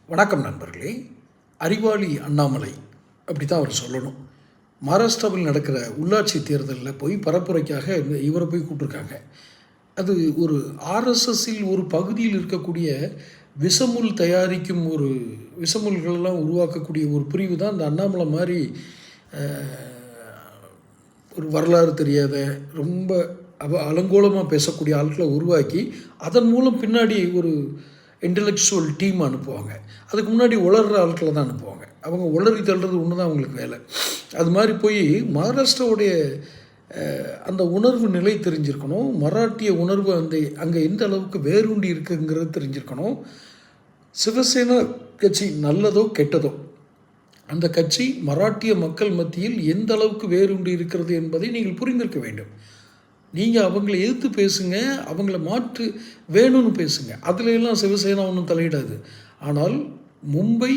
வணக்கம் நண்பர்களே. அறிவாளி அண்ணாமலை அப்படி தான் அவர் சொல்லணும். மகாராஷ்டிராவில் நடக்கிற உள்ளாட்சி தேர்தலில் போய் பரப்புரைக்காக இவரை போய் கூப்பிட்ருக்காங்க. அது ஒரு ஆர்எஸ்எஸ்ஸில் ஒரு பகுதியில் இருக்கக்கூடிய விஷமுல் தயாரிக்கும் ஒரு விஷமுல்களெல்லாம் உருவாக்கக்கூடிய ஒரு பிரிவு தான் இந்த அண்ணாமலை மாதிரி ஒரு வரலாறு தெரியாத ரொம்ப அலங்கோலமாக பேசக்கூடிய ஆட்களை உருவாக்கி அதன் மூலம் பின்னாடி ஒரு இன்டலெக்சுவல் டீம் அனுப்புவாங்க. அதுக்கு முன்னாடி உளர்கிற ஆட்களை தான் அனுப்புவாங்க. அவங்க உளறி தள்ளுறது ஒன்று தான் அவங்களுக்கு வேலை. அது மாதிரி போய் மகாராஷ்டிராவுடைய அந்த உணர்வு நிலை தெரிஞ்சிருக்கணும். மராட்டிய உணர்வு அங்கே எந்த அளவுக்கு வேரூண்டி இருக்குங்கிறது தெரிஞ்சிருக்கணும். சிவசேனா கட்சி நல்லதோ கெட்டதோ அந்த கட்சி மராட்டிய மக்கள் மத்தியில் எந்த அளவுக்கு வேரூண்டி இருக்கிறது என்பதை நீங்கள் புரிந்திருக்க வேண்டும். நீங்கள் அவங்கள எதிர்த்து பேசுங்க, அவங்கள மாற்று வேணும்னு பேசுங்க. அதுலெல்லாம் சிவசேனா ஒன்றும் தலையிடாது. ஆனால் மும்பை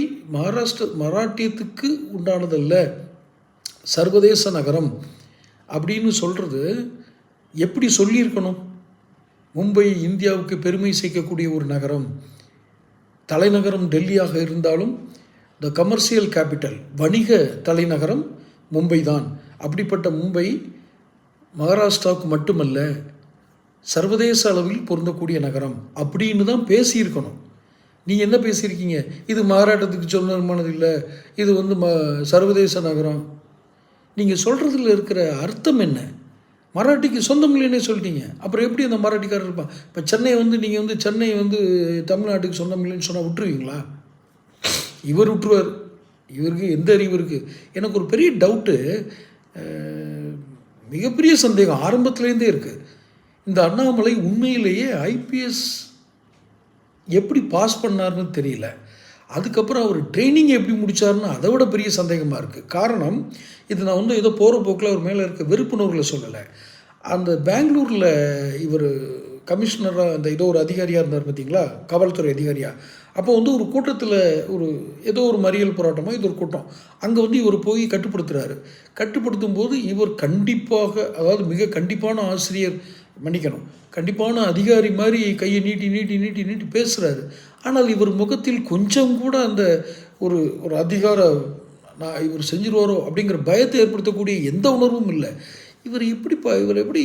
மராட்டியத்துக்கு உண்டானதல்ல, சர்வதேச நகரம் அப்படின்னு சொல்கிறது எப்படி சொல்லியிருக்கணும்? மும்பை இந்தியாவுக்கு பெருமை சேர்க்கக்கூடிய ஒரு நகரம். தலைநகரம் டெல்லியாக இருந்தாலும் த கமர்ஷியல் கேபிட்டல், வணிக தலைநகரம் மும்பை தான். அப்படிப்பட்ட மும்பை மகாராஷ்டிராவுக்கு மட்டுமல்ல, சர்வதேச அளவில் பொருந்தக்கூடிய நகரம் அப்படின்னு தான் பேசியிருக்கணும். நீங்கள் என்ன பேசியிருக்கீங்க? இது மகாராஷ்டிரத்துக்கு சொந்தமானது இல்லை, இது சர்வதேச நகரம். நீங்கள் சொல்கிறதுல இருக்கிற அர்த்தம் என்ன? மராட்டிக்கு சொந்தம் இல்லைன்னே சொல்லிட்டீங்க. அப்புறம் எப்படி அந்த மராட்டிக்காரர் இருப்பான்? இப்போ சென்னை நீங்கள் சென்னை தமிழ்நாட்டுக்கு சொந்தம் இல்லைன்னு சொன்னால் விட்டுருவீங்களா? இவர் விட்டுருவார். இவருக்கு எந்த அறிவு இருக்குது? எனக்கு ஒரு பெரிய டவுட்டு, மிகப்பெரிய சந்தேகம் ஆரம்பத்துலேருந்தே இருக்குது. இந்த அண்ணாமலை உண்மையிலேயே ஐபிஎஸ் எப்படி பாஸ் பண்ணார்னு தெரியல. அதுக்கப்புறம் அவர் ட்ரைனிங் எப்படி முடித்தார்னு அதை விட பெரிய சந்தேகமாக இருக்குது. காரணம், இது நான் ஏதோ போகிற போக்கில் அவர் மேலே இருக்க வெறுப்புணர்வில் சொல்லலை. அந்த பெங்களூரில் இவர் கமிஷனராக ஏதோ ஒரு அதிகாரியாக இருந்தார் பார்த்தீங்களா, காவல்துறை அதிகாரியாக. அப்போ ஒரு கூட்டத்தில் ஏதோ ஒரு மறியல் போராட்டமாக இது ஒரு கூட்டம். அங்கே இவர் போய் கட்டுப்படுத்தும் போது இவர் கண்டிப்பாக, அதாவது மிக கண்டிப்பான ஆசிரியர், மன்னிக்கணும், கண்டிப்பான அதிகாரி மாதிரி கையை நீட்டி நீட்டி நீட்டி நீட்டி பேசுகிறாரு. ஆனால் இவர் முகத்தில் கொஞ்சம் கூட அந்த ஒரு அதிகார இவர் செஞ்சிருவாரோ அப்படிங்கிற பயத்தை ஏற்படுத்தக்கூடிய எந்த உணர்வும் இல்லை. இவர் எப்படி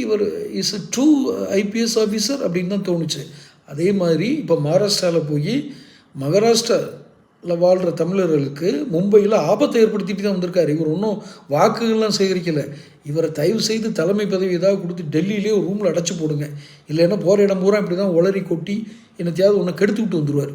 is a true IPS officer அப்படின்னு தான் தோணுச்சு. அதே மாதிரி இப்போ மகாராஷ்டிராவில் போய் மகாராஷ்டிராவில் வாழ்கிற தமிழர்களுக்கு மும்பையில் ஆபத்தை ஏற்படுத்திட்டு தான் வந்திருக்காரு. இவர் ஒன்றும் வாக்குகள்லாம் சேகரிக்கலை. இவரை தயவு செய்து தலைமை பதவி ஏதாவது கொடுத்து டெல்லியிலே ஒரு ரூமில் அடைச்சி போடுங்க. இல்லைன்னா போகிற இடம் பூரா இப்படி தான் உளறி கொட்டி என்னத்தையாவது ஒன்று கெடுத்து விட்டு வந்துடுவார்.